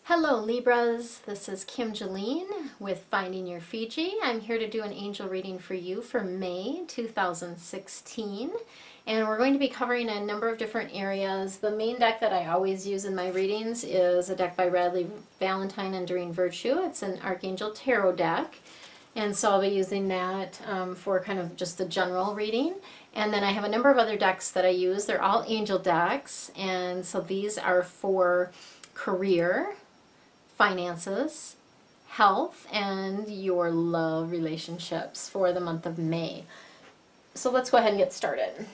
Hello Libras, this is Kim Jolene with Finding Your Fiji. I'm here to do an angel reading for you for May 2016, and we're going to be covering a number of different areas. The main deck that I always use in my readings is a deck by Radley Valentine and Doreen Virtue. It's an Archangel Tarot deck, and so I'll be using that for kind of just the general reading. And then I have a number of other decks that I use. They're all angel decks, and so these are for career, finances, health, and your love relationships for the month of May. So let's go ahead and get started.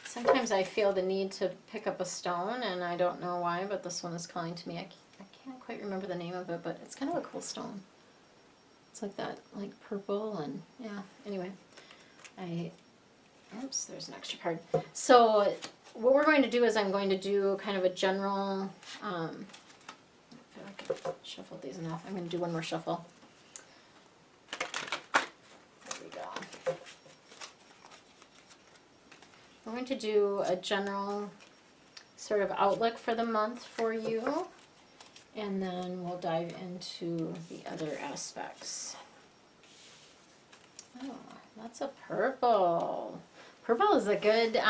Sometimes I feel the need to pick up a stone, and I don't know why, but this one is calling to me. I can't quite remember the name of it, but it's kind of a cool stone. It's like that, like purple, and yeah, anyway. Oops, there's an extra card. So what we're going to do is I'm going to do kind of a general, I feel like I've shuffled these enough. I'm going to do one more shuffle. There we go. We're going to do a general sort of outlook for the month for you. And then we'll dive into the other aspects. Oh, that's a purple. Purple is a good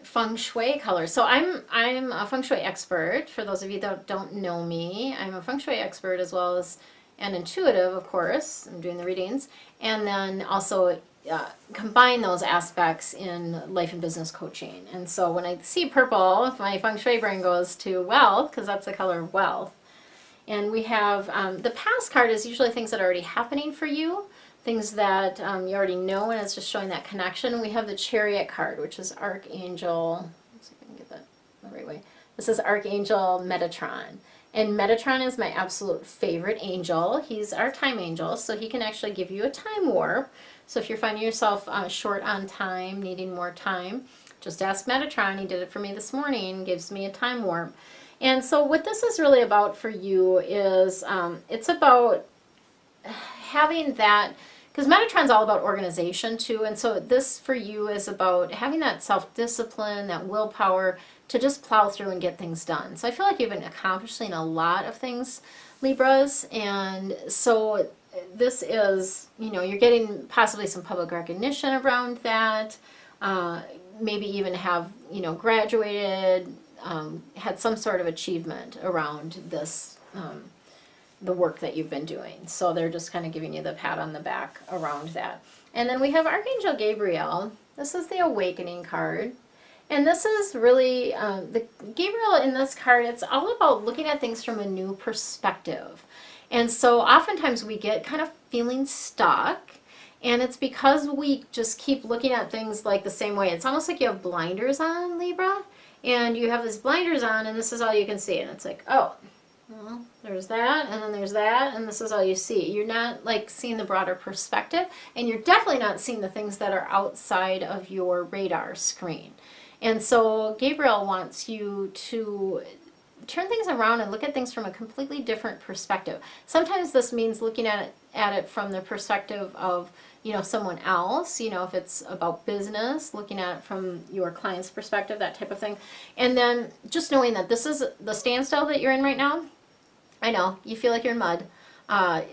feng shui color. So I'm a feng shui expert. For those of you that don't know me, I'm a feng shui expert as well as an intuitive, of course. I'm doing the readings. And then also combine those aspects in life and business coaching. And so when I see purple, if my feng shui brain goes to wealth, because that's the color of wealth. And we have the past card is usually things that are already happening for you, things that you already know, and it's just showing that connection. We have the Chariot card, which is Archangel. Let's see if I can get that the right way. This is Archangel Metatron. And Metatron is my absolute favorite angel. He's our time angel, so he can actually give you a time warp. So if you're finding yourself short on time, needing more time, just ask Metatron. He did it for me this morning, gives me a time warp. And so what this is really about for you is it's about having that, because Metatron's all about organization too, and so this for you is about having that self-discipline, that willpower to just plow through and get things done. So I feel like you've been accomplishing a lot of things, Libras, and so this is, you're getting possibly some public recognition around that, maybe even have, graduated, had some sort of achievement around this, the work that you've been doing. So they're just kind of giving you the pat on the back around that. And then we have Archangel Gabriel. This is the Awakening card. And this is really, the Gabriel in this card, it's all about looking at things from a new perspective. And so oftentimes we get kind of feeling stuck, and it's because we just keep looking at things like the same way. It's almost like you have blinders on, Libra, and you have these blinders on, and this is all you can see. And it's like, oh, well, there's that, and then there's that, and this is all you see. You're not like seeing the broader perspective, and you're definitely not seeing the things that are outside of your radar screen. And so Gabriel wants you to turn things around and look at things from a completely different perspective. Sometimes this means looking at it from the perspective of, someone else, if it's about business, looking at it from your client's perspective, that type of thing. And then just knowing that this is the standstill that you're in right now. I know, you feel like you're in mud. I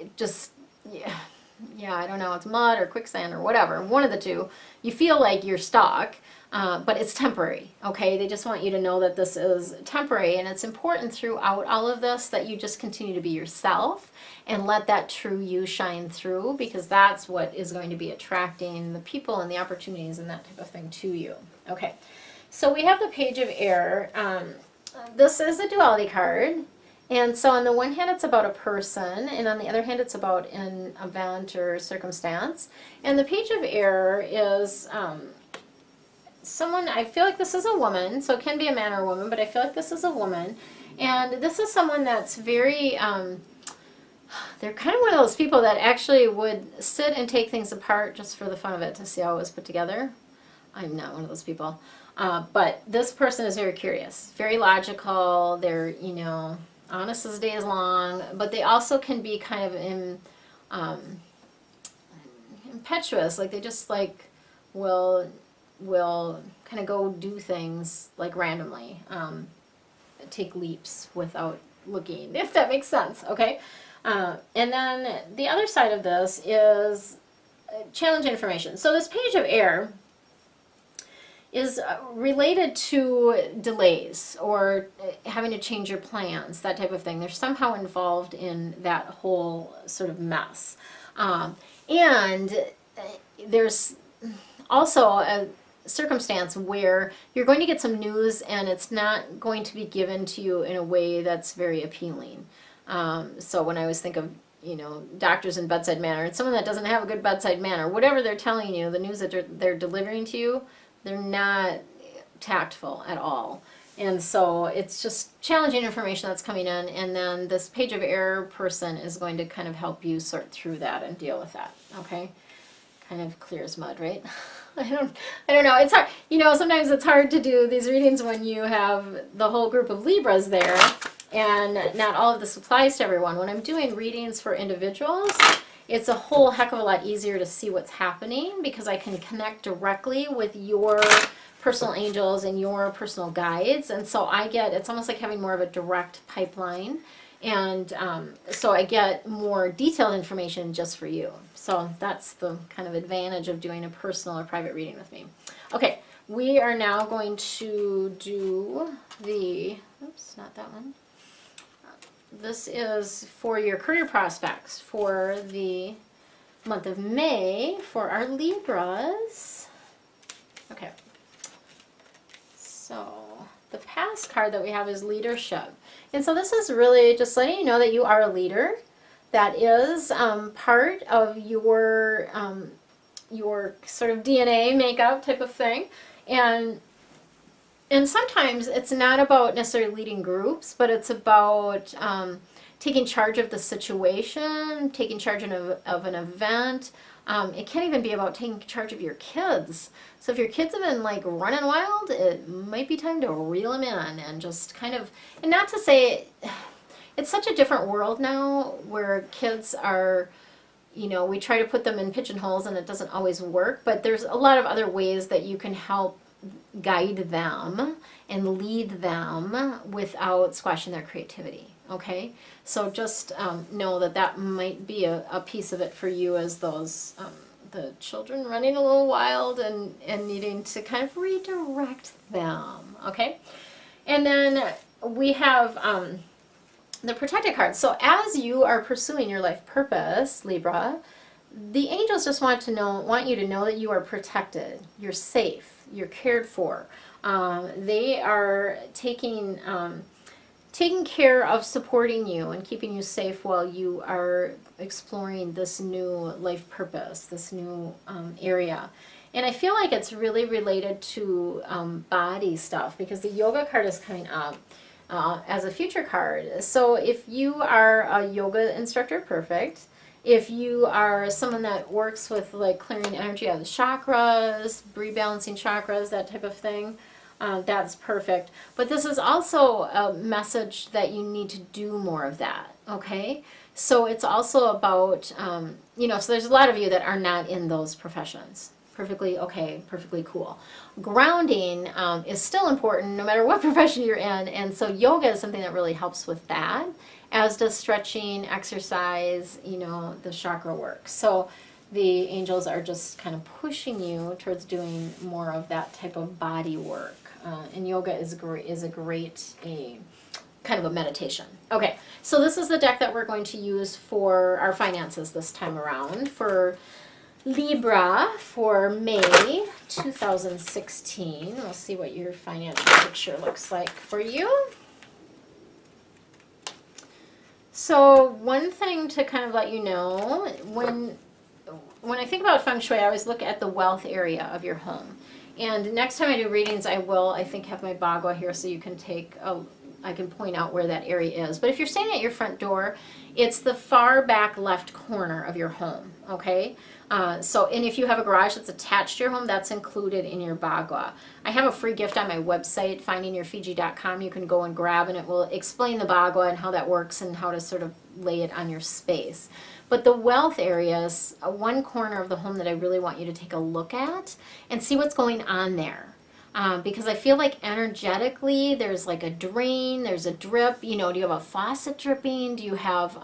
don't know, it's mud or quicksand or whatever, one of the two. You feel like you're stuck. But it's temporary, okay? They just want you to know that this is temporary, and it's important throughout all of this that you just continue to be yourself and let that true you shine through, because that's what is going to be attracting the people and the opportunities and that type of thing to you. Okay, so we have the Page of Air. This is a duality card. And so on the one hand, it's about a person, and on the other hand, it's about an event or circumstance. And the Page of Air is someone, I feel like this is a woman, so it can be a man or a woman, but I feel like this is a woman. And this is someone that's very, they're kind of one of those people that actually would sit and take things apart just for the fun of it to see how it was put together. I'm not one of those people. But this person is very curious, very logical. They're, honest as the day is long, but they also can be kind of impetuous, like they just like will kind of go do things like randomly, take leaps without looking, if that makes sense, okay? And then the other side of this is challenge information. So this page of air is related to delays or having to change your plans, that type of thing. They're somehow involved in that whole sort of mess. And there's also a circumstance where you're going to get some news and it's not going to be given to you in a way that's very appealing. So when I always think of, doctors and bedside manner, it's someone that doesn't have a good bedside manner. Whatever they're telling you, the news that they're delivering to you, they're not tactful at all. And so it's just challenging information that's coming in, and then this page of error person is going to kind of help you sort through that and deal with that, okay? Kind of clear as mud, right? I don't know. It's hard. Sometimes it's hard to do these readings when you have the whole group of Libras there, and not all of this applies to everyone. When I'm doing readings for individuals, it's a whole heck of a lot easier to see what's happening because I can connect directly with your personal angels and your personal guides. And so it's almost like having more of a direct pipeline. And so I get more detailed information just for you. So that's the kind of advantage of doing a personal or private reading with me. Okay, we are now going to do oops, not that one. This is for your career prospects for the month of May for our Libras. Okay. So the past card that we have is leadership. And so this is really just letting you know that you are a leader. That is part of your sort of DNA makeup type of thing. And sometimes it's not about necessarily leading groups, but it's about taking charge of the situation, taking charge of an event. It can even be about taking charge of your kids. So if your kids have been like running wild, it might be time to reel them in and just kind of, and not to say, it's such a different world now where kids are, we try to put them in pigeonholes and it doesn't always work, but there's a lot of other ways that you can help guide them and lead them without squashing their creativity. Okay, so just know that might be a piece of it for you as those the children running a little wild and needing to kind of redirect them. Okay, and then we have the protected card. So as you are pursuing your life purpose, Libra, the angels just want you to know that you are protected, you're safe, you're cared for. They are taking care of supporting you and keeping you safe while you are exploring this new life purpose, this new area. And I feel like it's really related to body stuff because the yoga card is coming up as a future card. So if you are a yoga instructor, perfect. If you are someone that works with like clearing energy out of the chakras, rebalancing chakras, that type of thing, that's perfect. But this is also a message that you need to do more of that, okay? So it's also about, so there's a lot of you that are not in those professions. Perfectly okay, perfectly cool. Grounding is still important no matter what profession you're in, and so yoga is something that really helps with that, as does stretching, exercise, the chakra work. So the angels are just kind of pushing you towards doing more of that type of body work. And yoga is a great kind of a meditation. Okay, so this is the deck that we're going to use for our finances this time around for Libra for May 2016. We'll see what your financial picture looks like for you. So one thing to kind of let you know, when I think about feng shui, I always look at the wealth area of your home. And next time I do readings, I think have my bagua here so you can I can point out where that area is. But if you're standing at your front door, it's the far back left corner of your home, okay? And if you have a garage that's attached to your home, that's included in your bagua. I have a free gift on my website, findingyourfiji.com. You can go and grab, and it will explain the bagua and how that works and how to sort of lay it on your space. But the wealth area is one corner of the home that I really want you to take a look at and see what's going on there. Because I feel like energetically there's like a drain, there's a drip. You know, do you have a faucet dripping? Do you have,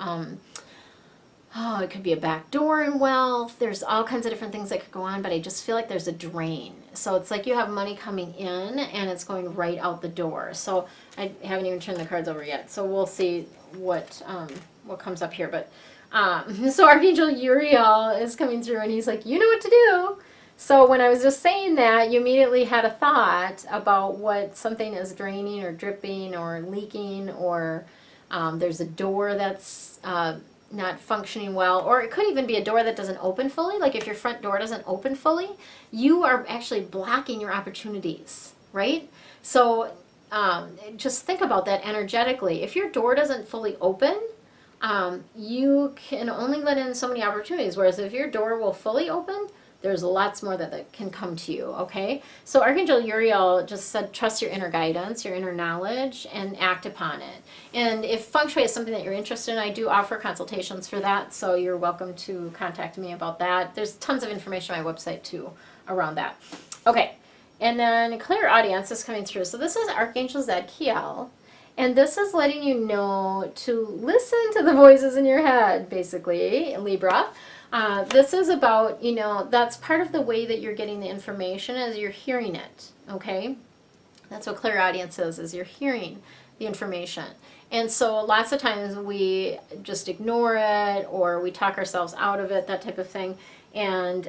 oh, it could be a back door in wealth. There's all kinds of different things that could go on, but I just feel like there's a drain. So it's like you have money coming in and it's going right out the door. So I haven't even turned the cards over yet. So we'll see what comes up here. But so Archangel Uriel is coming through and he's like, you know what to do. So when I was just saying that, you immediately had a thought about what something is draining or dripping or leaking, or there's a door that's not functioning well, or it could even be a door that doesn't open fully. Like if your front door doesn't open fully, you are actually blocking your opportunities, right? So just think about that energetically. If your door doesn't fully open, you can only let in so many opportunities, whereas if your door will fully open, there's lots more that can come to you, okay? So Archangel Uriel just said, trust your inner guidance, your inner knowledge, and act upon it. And if Feng Shui is something that you're interested in, I do offer consultations for that, so you're welcome to contact me about that. There's tons of information on my website, too, around that. Okay, and then clear audience is coming through. So this is Archangel Zadkiel, and this is letting you know to listen to the voices in your head, basically, Libra. This is about, you know, that's part of the way that you're getting the information is you're hearing it, okay? That's what clairaudience is you're hearing the information. And so lots of times we just ignore it or we talk ourselves out of it, that type of thing. And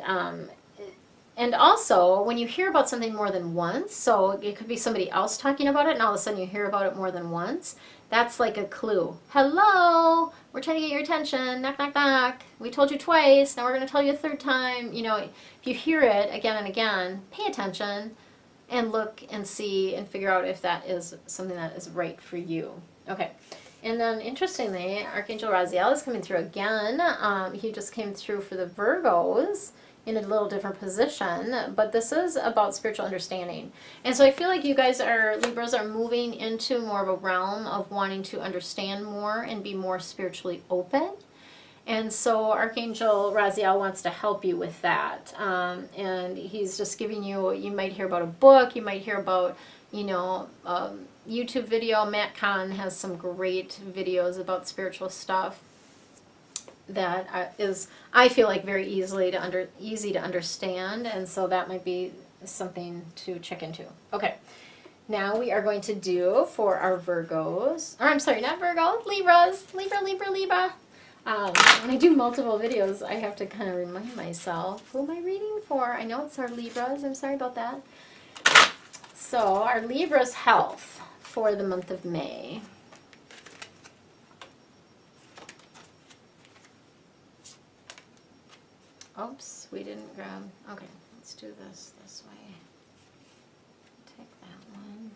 also, when you hear about something more than once, so it could be somebody else talking about it, and all of a sudden you hear about it more than once, that's like a clue. Hello, we're trying to get your attention, knock, knock, knock. We told you twice, now we're going to tell you a third time. You know, if you hear it again and again, pay attention and look and see and figure out if that is something that is right for you. Okay. And then, interestingly, Archangel Raziel is coming through again. He just came through for the Virgos in a little different position, but this is about spiritual understanding. And so I feel like you guys Libras are moving into more of a realm of wanting to understand more and be more spiritually open. And so Archangel Raziel wants to help you with that. And he's just giving you, you might hear about a book, you might hear about, you know, YouTube video. Matt Kahn has some great videos about spiritual stuff that is, I feel like, very easy to understand, and so that might be something to check into. Okay, now we are going to do for our Virgos, or I'm sorry, not Virgo, Libras, Libra. When I do multiple videos, I have to kind of remind myself, who am I reading for? I know it's our Libras, I'm sorry about that. So, our Libra's health for the month of May. Oops, we didn't grab, okay, let's do this way. Take that one.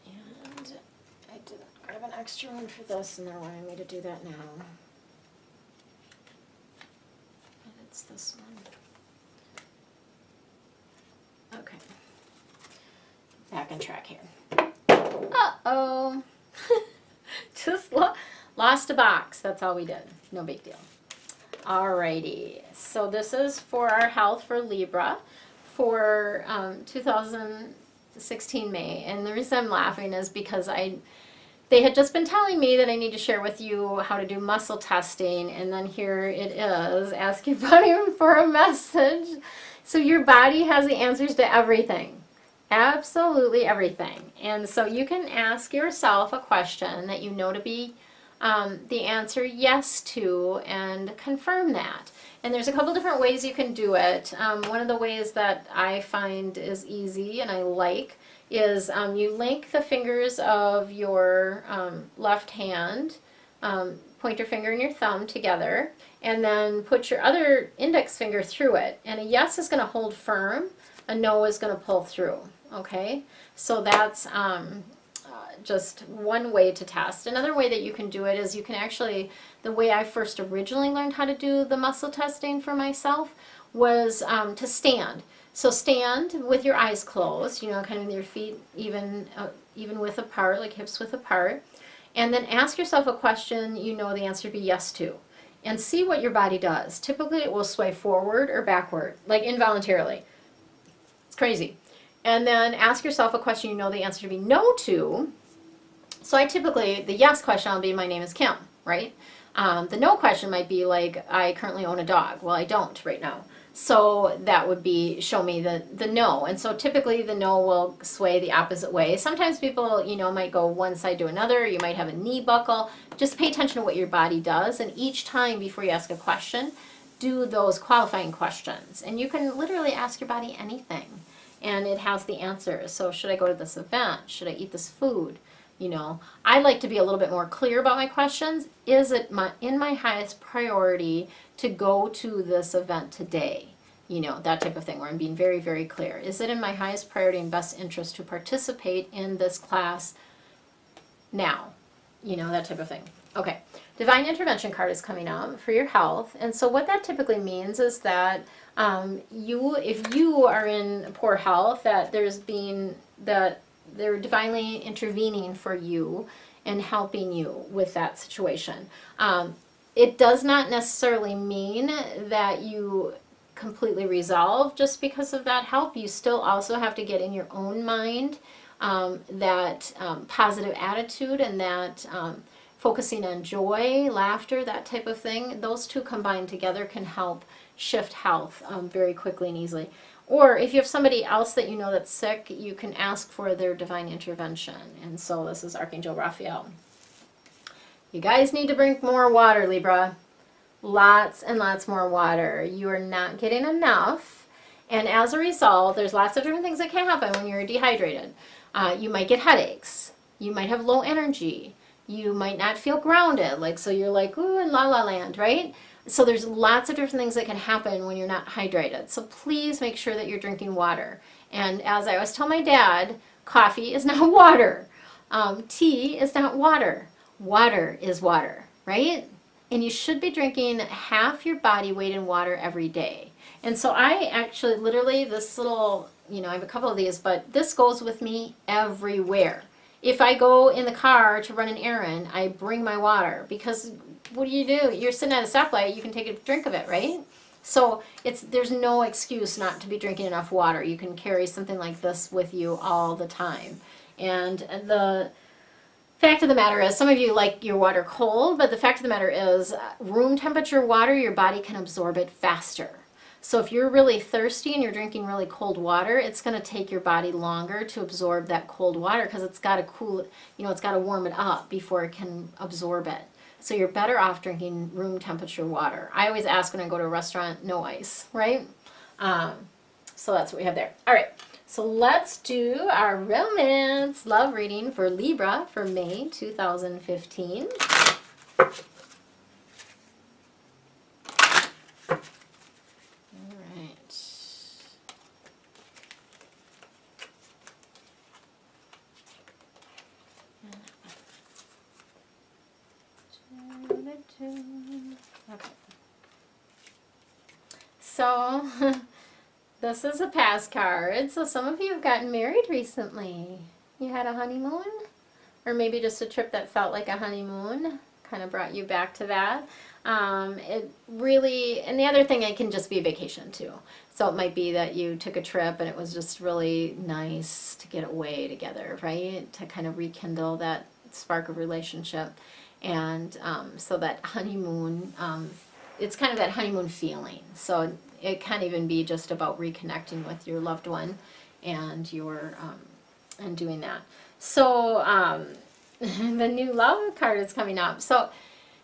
And I didn't grab an extra one for this, and they're wanting me to do that now. And it's this one. Okay. Back on track here. Uh-oh. Just lost a box. That's all we did. No big deal. Alrighty. So this is for our health for Libra for 2016 May. And the reason I'm laughing is because they had just been telling me that I need to share with you how to do muscle testing. And then here it is, ask your body for a message. So your body has the answers to everything. Absolutely everything. And so you can ask yourself a question that you know to be the answer yes to and confirm that. And there's a couple different ways you can do it. One of the ways that I find is easy and I like is you link the fingers of your left hand, pointer finger and your thumb together, and then put your other index finger through it. And a yes is going to hold firm, a no is going to pull through. Okay, so that's just one way to test. Another way that you can do it is you can actually, the way I first originally learned how to do the muscle testing for myself was to stand. So stand with your eyes closed, you know, kind of with your feet even width apart, like hips width apart. And then ask yourself a question you know the answer to be yes to. And see what your body does. Typically it will sway forward or backward, like involuntarily. It's crazy. And then ask yourself a question you know the answer to be no to. So I typically, the yes question will be, my name is Kim, right? The no question might be like, I currently own a dog. Well, I don't right now. So that would be, show me the no. And so typically the no will sway the opposite way. Sometimes people, you know, might go one side to another. You might have a knee buckle. Just pay attention to what your body does. And each time before you ask a question, do those qualifying questions. And you can literally ask your body anything. And it has the answers. So should I go to this event? Should I eat this food? You know, I like to be a little bit more clear about my questions. Is it in my highest priority to go to this event today? You know, that type of thing where I'm being very, very clear. Is it in my highest priority and best interest to participate in this class now? You know, that type of thing. Okay, Divine Intervention card is coming up for your health. And so what that typically means is that if you are in poor health, that they're divinely intervening for you and helping you with that situation. It does not necessarily mean that you completely resolve just because of that help. You still also have to get in your own mind that positive attitude and that focusing on joy, laughter, that type of thing. Those two combined together can help shift health very quickly and easily. Or if you have somebody else that you know that's sick, you can ask for their divine intervention. And so this is Archangel Raphael. You guys need to drink more water, Libra. Lots and lots more water. You are not getting enough. And as a result, there's lots of different things that can happen when you're dehydrated. You might get headaches. You might have low energy. You might not feel grounded. Like, so you're like, ooh, in la la land, right? So there's lots of different things that can happen when you're not hydrated. So please make sure that you're drinking water. And as I always tell my dad, coffee is not water. Tea is not water. Water is water, right? And you should be drinking half your body weight in water every day. And so I actually literally, this little, you know, I have a couple of these, but this goes with me everywhere. If I go in the car to run an errand, I bring my water because what do? You're sitting at a stoplight, you can take a drink of it, right? So there's no excuse not to be drinking enough water. You can carry something like this with you all the time. And the fact of the matter is, some of you like your water cold, but the fact of the matter is room temperature water, your body can absorb it faster. So if you're really thirsty and you're drinking really cold water, it's going to take your body longer to absorb that cold water because it's got to cool it, you know, it's got to warm it up before it can absorb it. So you're better off drinking room temperature water. I always ask when I go to a restaurant, no ice, right? So that's what we have there. All right, so let's do our romance love reading for Libra for May 2015. Okay. So this is a past card. So some of you have gotten married recently. You had a honeymoon, or maybe just a trip that felt like a honeymoon, kind of brought you back to that. It really, and the other thing, it can just be a vacation too. So it might be that you took a trip and it was just really nice to get away together, right? To kind of rekindle that spark of relationship. And so that honeymoon, it's kind of that honeymoon feeling. So it can even be just about reconnecting with your loved one and your and doing that. So the new love card is coming up. So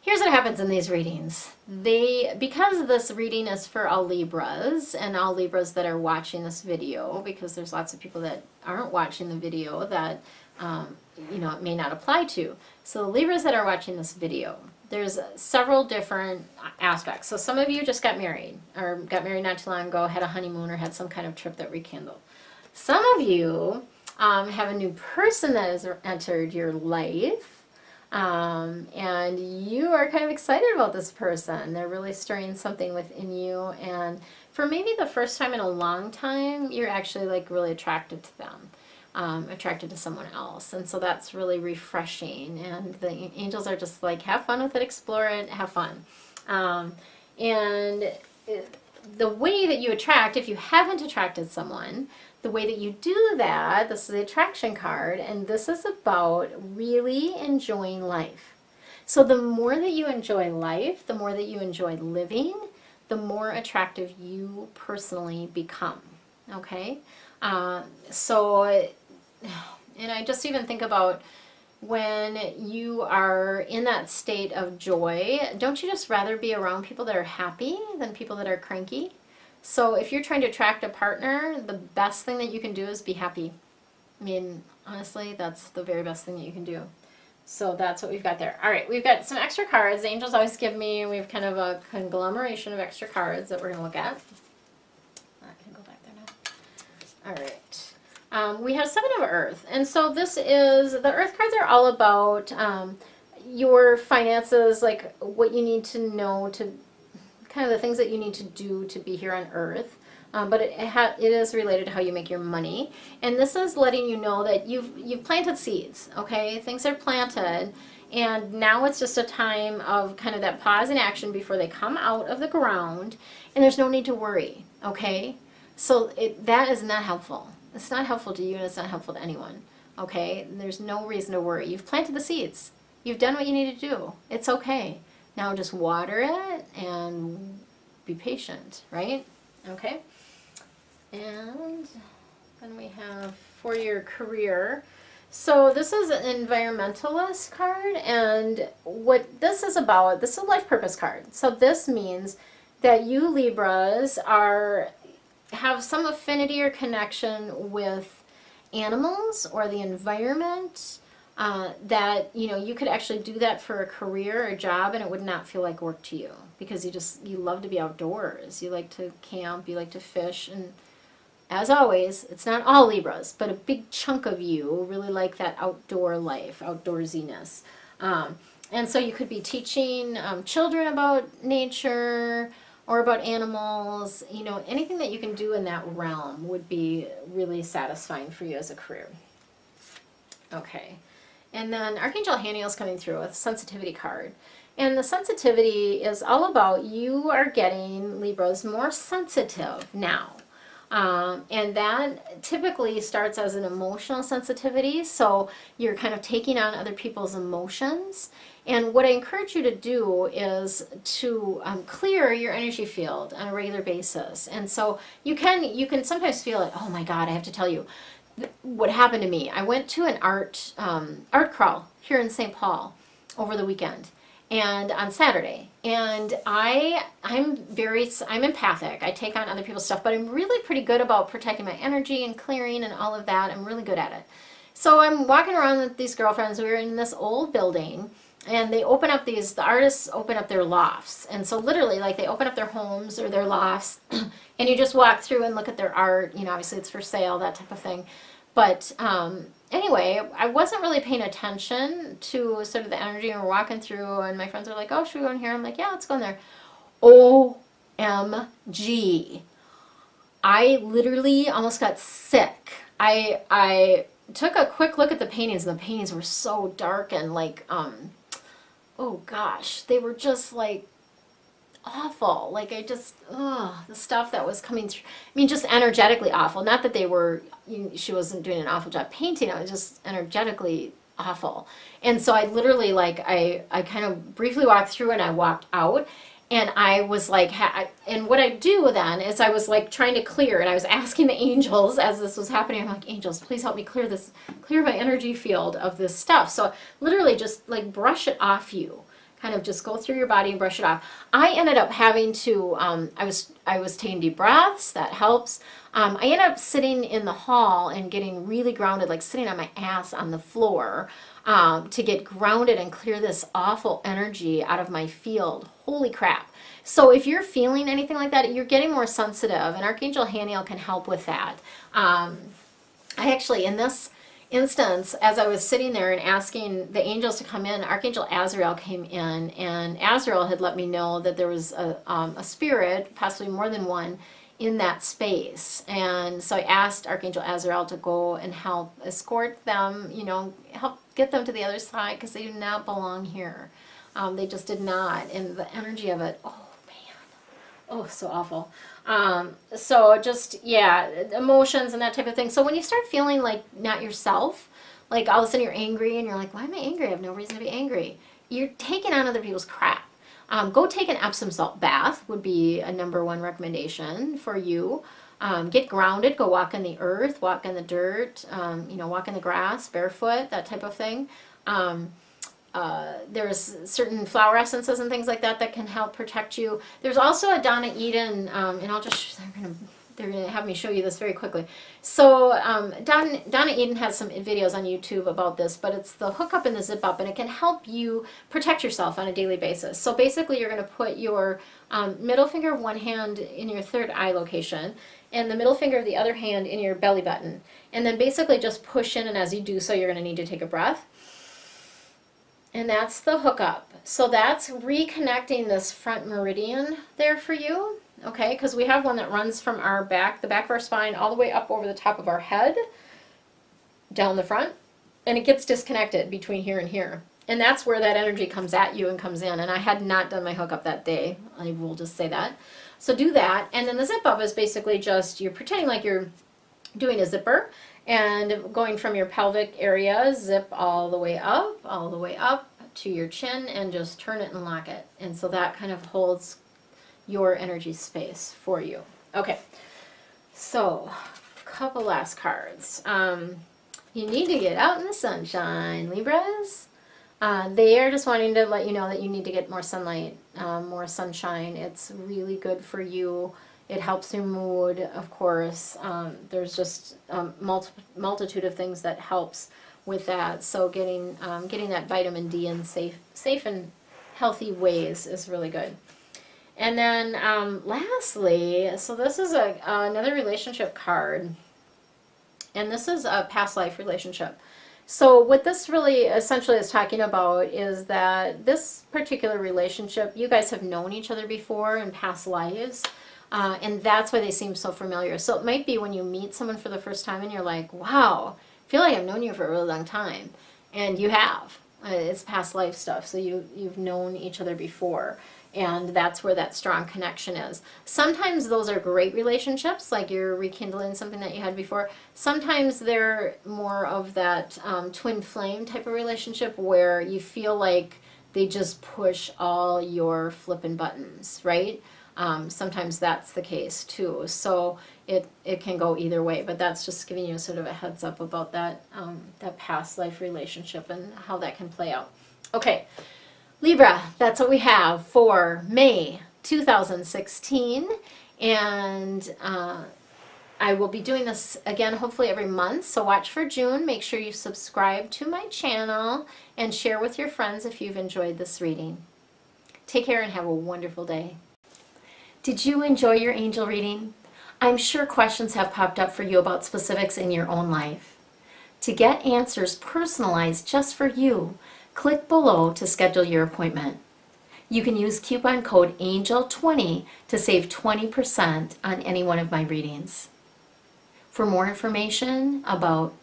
here's what happens in these readings. Because this reading is for all Libras and all Libras that are watching this video, because there's lots of people that aren't watching the video that you know, it may not apply to. So the Libras that are watching this video, there's several different aspects. So some of you just got married, or got married not too long ago, had a honeymoon, or had some kind of trip that rekindled. Some of you have a new person that has entered your life, and you are kind of excited about this person. They're really stirring something within you, and for maybe the first time in a long time, you're actually like really attracted to them. attracted to someone else. And so that's really refreshing. And the angels are just like, have fun with it, explore it, have fun. The way that you attract, if you haven't attracted someone, the way that you do that, this is the attraction card, and this is about really enjoying life. So the more that you enjoy life, the more that you enjoy living, the more attractive you personally become. Okay? And I just even think about when you are in that state of joy, don't you just rather be around people that are happy than people that are cranky? So if you're trying to attract a partner, the best thing that you can do is be happy. I mean, honestly, that's the very best thing that you can do. So that's what we've got there. All right, we've got some extra cards. The angels always give me, we have kind of a conglomeration of extra cards that we're going to look at. I can go back there now. All right. We have Seven of Earth. And so this is, the Earth cards are all about your finances, like what you need to know to, kind of the things that you need to do to be here on Earth. But it is related to how you make your money. And this is letting you know that you've planted seeds, okay? Things are planted. And now it's just a time of kind of that pause in action before they come out of the ground. And there's no need to worry, okay? So that is not helpful. It's not helpful to you, and it's not helpful to anyone, okay? There's no reason to worry. You've planted the seeds. You've done what you need to do. It's okay. Now just water it and be patient, right? Okay? And then we have for your career. So this is an environmentalist card, and what this is about, this is a life purpose card. So this means that you Libras have some affinity or connection with animals or the environment, that you could actually do that for a career or a job, and it would not feel like work to you, because you love to be outdoors. You like to camp, you like to fish, and as always, it's not all Libras, but a big chunk of you really like that outdoor life, outdoorsiness. And so you could be teaching children about nature or about animals. Anything that you can do in that realm would be really satisfying for you as a career. Okay. And then Archangel Haniel's coming through with a sensitivity card. And the sensitivity is all about you are getting, Libras, more sensitive now. And that typically starts as an emotional sensitivity, so you're kind of taking on other people's emotions. And what I encourage you to do is to clear your energy field on a regular basis. And so you can sometimes feel like, oh my God, I have to tell you what happened to me. I went to an art crawl here in St. Paul over the weekend. And on Saturday, and I'm empathic. I take on other people's stuff, but I'm really pretty good about protecting my energy and clearing and all of that. I'm really good at it. So I'm walking around with these girlfriends. We were in this old building, and the artists open up their lofts. And so literally, like, they open up their homes or their lofts, and you just walk through and look at their art. Obviously it's for sale, that type of thing. But anyway, I wasn't really paying attention to sort of the energy, and we're walking through, and my friends are like, oh, should we go in here? I'm like, yeah, let's go in there. OMG. I literally almost got sick. I took a quick look at the paintings, and the paintings were so dark and like, oh gosh, they were just like awful. Like the stuff that was coming through. I mean, just energetically awful. Not that she wasn't doing an awful job painting. It was just energetically awful. And so I literally, I kind of briefly walked through, and I walked out, and I was like, and what I do then is I was like trying to clear, and I was asking the angels as this was happening. I'm like, angels, please help me clear my energy field of this stuff. So literally just like brush it off you. Kind of just go through your body and brush it off. I ended up having to, I was taking deep breaths, that helps. I ended up sitting in the hall and getting really grounded, like sitting on my ass on the floor, to get grounded and clear this awful energy out of my field. Holy crap. So if you're feeling anything like that, you're getting more sensitive, and Archangel Haniel can help with that. I actually, in this instance, as I was sitting there and asking the angels to come in, Archangel Azrael came in, and Azrael had let me know that there was a spirit, possibly more than one, in that space. And so I asked Archangel Azrael to go and help escort them, you know, help get them to the other side, because they do not belong here. They just did not. And the energy of it, oh man, oh, so awful. So just, yeah, emotions and that type of thing. So when you start feeling like not yourself, like all of a sudden you're angry and you're like, why am I angry? I have no reason to be angry. You're taking on other people's crap. Go take an Epsom salt bath would be a #1 recommendation for you. Get grounded, go walk in the earth, walk in the dirt, you know, walk in the grass, barefoot, that type of thing. There's certain flower essences and things like that that can help protect you. There's also a Donna Eden, and I'll just, they're gonna have me show you this very quickly. So Donna Eden has some videos on YouTube about this, but it's the hook up and the zip up, and it can help you protect yourself on a daily basis. So basically you're gonna put your middle finger of one hand in your third eye location, and the middle finger of the other hand in your belly button. And then basically just push in, and as you do so, you're gonna need to take a breath. And that's the hookup. So that's reconnecting this front meridian there for you, okay? Because we have one that runs from our back, the back of our spine, all the way up over the top of our head, down the front, and it gets disconnected between here and here. And that's where that energy comes at you and comes in. And I had not done my hookup that day. I will just say that. So do that. And then the zip up is basically just, you're pretending like you're doing a zipper, and going from your pelvic area, zip all the way up to your chin, and just turn it and lock it. And so that kind of holds your energy space for you. Okay, so a couple last cards. You need to get out in the sunshine, Libras. They are just wanting to let you know that you need to get more sunlight, more sunshine. It's really good for you. It helps your mood, of course. There's just a multitude of things that helps with that. So getting that vitamin D in safe and healthy ways is really good. And then lastly, so this is another relationship card. And this is a past life relationship. So what this really essentially is talking about is that this particular relationship, you guys have known each other before in past lives. And that's why they seem so familiar. So it might be when you meet someone for the first time and you're like, wow, I feel like I've known you for a really long time. And you have. It's past life stuff. So you've known each other before. And that's where that strong connection is. Sometimes those are great relationships, like you're rekindling something that you had before. Sometimes they're more of that twin flame type of relationship where you feel like they just push all your flippin' buttons, right? Sometimes that's the case too. So it can go either way, but that's just giving you sort of a heads up about that, that past life relationship and how that can play out. Okay, Libra, that's what we have for May 2016. And I will be doing this again hopefully every month, so watch for June. Make sure you subscribe to my channel and share with your friends if you've enjoyed this reading. Take care and have a wonderful day. Did you enjoy your angel reading? I'm sure questions have popped up for you about specifics in your own life. To get answers personalized just for you, click below to schedule your appointment. You can use coupon code ANGEL20 to save 20% on any one of my readings. For more information about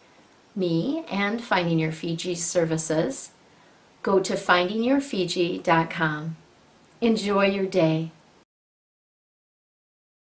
me and Finding Your Fiji services, go to findingyourfiji.com. Enjoy your day.